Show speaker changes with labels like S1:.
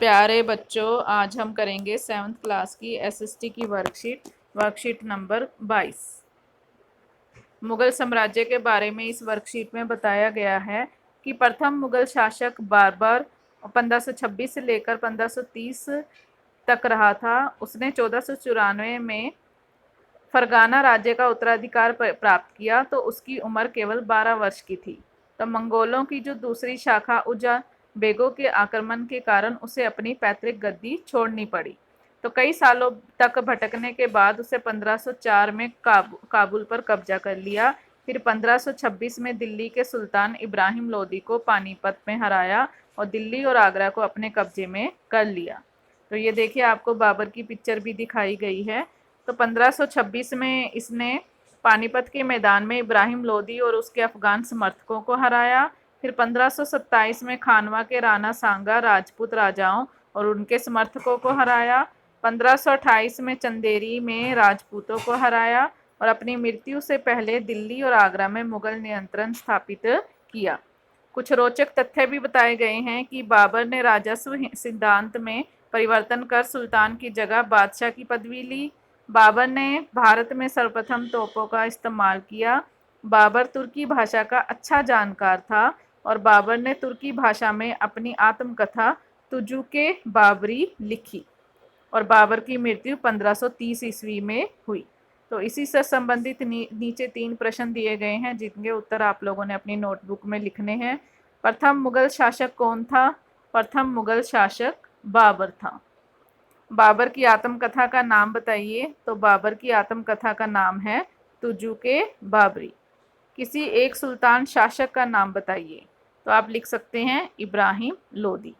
S1: प्यारे बच्चों, आज हम करेंगे 7th क्लास की एसएसटी की वर्कशीट नंबर 22। मुगल साम्राज्य के बारे में इस वर्कशीट में बताया गया है कि प्रथम मुगल शासक बाबर 1526 से लेकर 1530 तक रहा था। उसने 1494 में फरगाना राज्य का उत्तराधिकार प्राप्त किया तो उसकी उम्र केवल 12 वर्ष की थी। तो मंगोलों की जो दूसरी शाखा उजा बेगों के आक्रमण के कारण उसे अपनी पैतृक गद्दी छोड़नी पड़ी। तो कई सालों तक भटकने के बाद उसे 1504 में काबुल पर कब्जा कर लिया। फिर 1526 में दिल्ली के सुल्तान इब्राहिम लोदी को पानीपत में हराया और दिल्ली और आगरा को अपने कब्जे में कर लिया। तो ये देखिए, आपको बाबर की पिक्चर भी दिखाई गई है। तो 1526 में इसने पानीपत के मैदान में इब्राहिम लोदी और उसके अफगान समर्थकों को हराया। फिर 1527 में खानवा के राणा सांगा राजपूत राजाओं और उनके समर्थकों को हराया। 1528 में चंदेरी में राजपूतों को हराया और अपनी मृत्यु से पहले दिल्ली और आगरा में मुगल नियंत्रण स्थापित किया। कुछ रोचक तथ्य भी बताए गए हैं कि बाबर ने राजस्व सिद्धांत में परिवर्तन कर सुल्तान की जगह बादशाह की पदवी ली। बाबर ने भारत में सर्वप्रथम तोपों का इस्तेमाल किया। बाबर तुर्की भाषा का अच्छा जानकार था और बाबर ने तुर्की भाषा में अपनी आत्मकथा तुजुके बाबरी लिखी और बाबर की मृत्यु 1530 ईस्वी में हुई। तो इसी से संबंधित नीचे 3 प्रश्न दिए गए हैं जिनके उत्तर आप लोगों ने अपनी नोटबुक में लिखने हैं। प्रथम मुगल शासक कौन था? प्रथम मुगल शासक बाबर था। बाबर की आत्मकथा का नाम बताइए। तो बाबर की आत्मकथा का नाम है तुजुके बाबरी। किसी एक सुल्तान शासक का नाम बताइए। तो आप लिख सकते हैं इब्राहिम लोदी।